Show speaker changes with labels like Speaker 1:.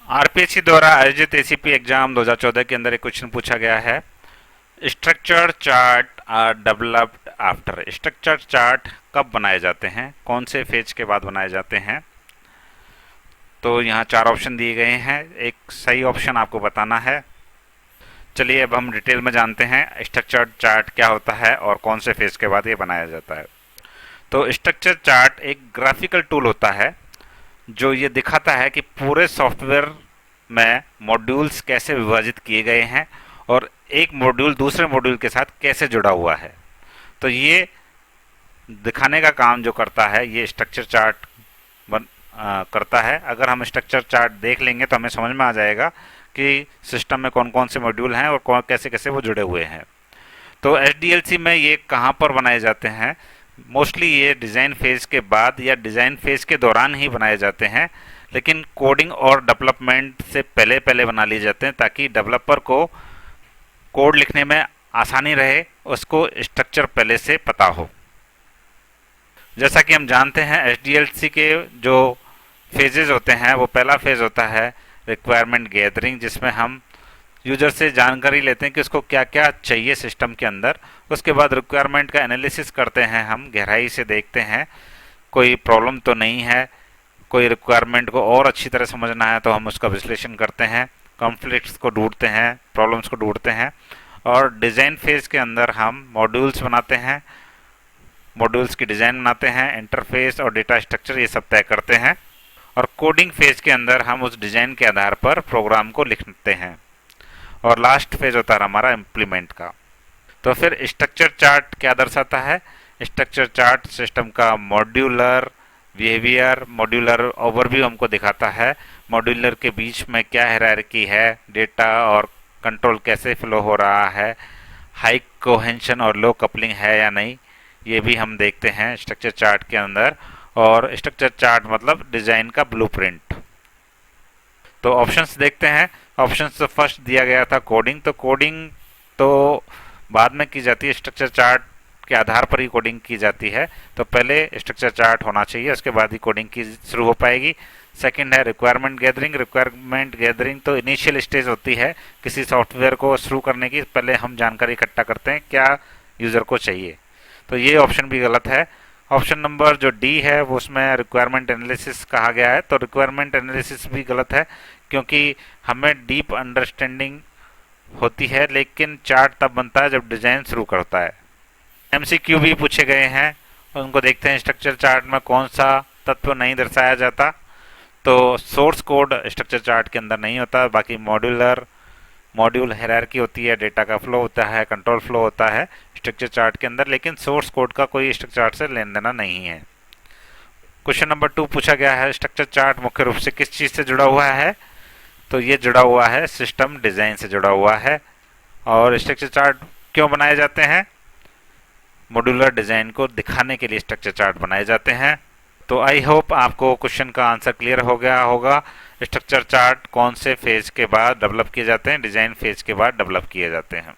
Speaker 1: RPSC द्वारा आयोजित ACP exam 2014 के अंदर एक क्वेश्चन पूछा गया है, structure chart are developed after. Structure chart कब बनाए जाते हैं, कौन से फेज के बाद बनाए जाते हैं। तो यहाँ चार ऑप्शन दिए गए हैं, एक सही ऑप्शन आपको बताना है। चलिए अब हम डिटेल में जानते हैं स्ट्रक्चर चार्ट क्या होता है और कौन से फेज के बाद ये बनाया जाता है। तो स्ट्रक्चर चार्ट एक ग्राफिकल टूल होता है जो ये दिखाता है कि पूरे सॉफ्टवेयर में मॉड्यूल्स कैसे विभाजित किए गए हैं और एक मॉड्यूल दूसरे मॉड्यूल के साथ कैसे जुड़ा हुआ है। तो ये दिखाने का काम जो करता है ये स्ट्रक्चर चार्ट करता है। अगर हम स्ट्रक्चर चार्ट देख लेंगे तो हमें समझ में आ जाएगा कि सिस्टम में कौन कौन से मॉड्यूल हैं और कैसे कैसे वो जुड़े हुए हैं। तो एसडीएलसी में ये कहाँ पर बनाए जाते हैं, मोस्टली ये डिज़ाइन फेज़ के बाद या डिज़ाइन फेज़ के दौरान ही बनाए जाते हैं, लेकिन कोडिंग और डेवलपमेंट से पहले पहले बना लिए जाते हैं ताकि डेवलपर को कोड लिखने में आसानी रहे, उसको स्ट्रक्चर पहले से पता हो। जैसा कि हम जानते हैं एसडीएलसी के जो फेजेस होते हैं वो पहला फेज़ होता है रिक्वायरमेंट गैदरिंग, जिसमें हम यूजर से जानकारी लेते हैं कि उसको क्या क्या चाहिए सिस्टम के अंदर। उसके बाद रिक्वायरमेंट का एनालिसिस करते हैं, हम गहराई से देखते हैं कोई प्रॉब्लम तो नहीं है, कोई रिक्वायरमेंट को और अच्छी तरह समझना है तो हम उसका विश्लेषण करते हैं, कॉन्फ्लिक्ट्स को ढूंढते हैं, प्रॉब्लम्स को ढूंढते हैं। और डिज़ाइन फेज़ के अंदर हम मॉड्यूल्स बनाते हैं, मॉड्यूल्स की डिज़ाइन बनाते हैं, इंटरफेस और डेटा स्ट्रक्चर ये सब तय करते हैं। और कोडिंग फेज़ के अंदर हम उस डिज़ाइन के आधार पर प्रोग्राम को लिखते हैं। और लास्ट फेज होता है हमारा इम्प्लीमेंट का। तो फिर स्ट्रक्चर चार्ट क्या दर्शाता है, स्ट्रक्चर चार्ट सिस्टम का मॉड्यूलर बिहेवियर, मॉड्यूलर ओवरव्यू हमको दिखाता है, मॉड्यूलर के बीच में क्या हायरार्की है, डेटा और कंट्रोल कैसे फ्लो हो रहा है, हाई कोहेंशन और लो कपलिंग है या नहीं, ये भी हम देखते हैं स्ट्रक्चर चार्ट के अंदर। और स्ट्रक्चर चार्ट मतलब डिज़ाइन का ब्लूप्रिंट। तो ऑप्शंस देखते हैं। ऑप्शंस तो फर्स्ट दिया गया था कोडिंग, तो कोडिंग तो बाद में की जाती है, स्ट्रक्चर चार्ट के आधार पर ही कोडिंग की जाती है। तो पहले स्ट्रक्चर चार्ट होना चाहिए, उसके बाद ही कोडिंग की शुरू हो पाएगी। सेकंड है रिक्वायरमेंट गैदरिंग। रिक्वायरमेंट गैदरिंग तो इनिशियल स्टेज होती है किसी सॉफ्टवेयर को शुरू करने की, पहले हम जानकारी इकट्ठा करते हैं क्या यूज़र को चाहिए। तो ये ऑप्शन भी गलत है। ऑप्शन नंबर जो डी है वो उसमें रिक्वायरमेंट एनालिसिस कहा गया है, तो रिक्वायरमेंट एनालिसिस भी गलत है क्योंकि हमें डीप अंडरस्टैंडिंग होती है, लेकिन चार्ट तब बनता है जब डिज़ाइन शुरू करता है। एमसीक्यू भी पूछे गए हैं, उनको देखते हैं स्ट्रक्चर चार्ट में कौन सा तत्व नहीं दर्शाया जाता। तो सोर्स कोड स्ट्रक्चर चार्ट के अंदर नहीं होता, बाकी मॉड्यूल हायरार्की होती है, डेटा का फ्लो होता है, कंट्रोल फ्लो होता है स्ट्रक्चर चार्ट के अंदर, लेकिन सोर्स कोड का कोई स्ट्रक्चर चार्ट से लेन देना नहीं है। क्वेश्चन नंबर 2 पूछा गया है, स्ट्रक्चर चार्ट मुख्य रूप से किस चीज़ से जुड़ा हुआ है। तो ये जुड़ा हुआ है सिस्टम डिज़ाइन से जुड़ा हुआ है। और स्ट्रक्चर चार्ट क्यों बनाए जाते हैं, मॉड्यूलर डिज़ाइन को दिखाने के लिए स्ट्रक्चर चार्ट बनाए जाते हैं। तो आई होप आपको क्वेश्चन का आंसर क्लियर हो गया होगा। स्ट्रक्चर चार्ट कौन से फेज के बाद डेवलप किए जाते हैं, डिज़ाइन फेज के बाद डेवलप किए जाते हैं।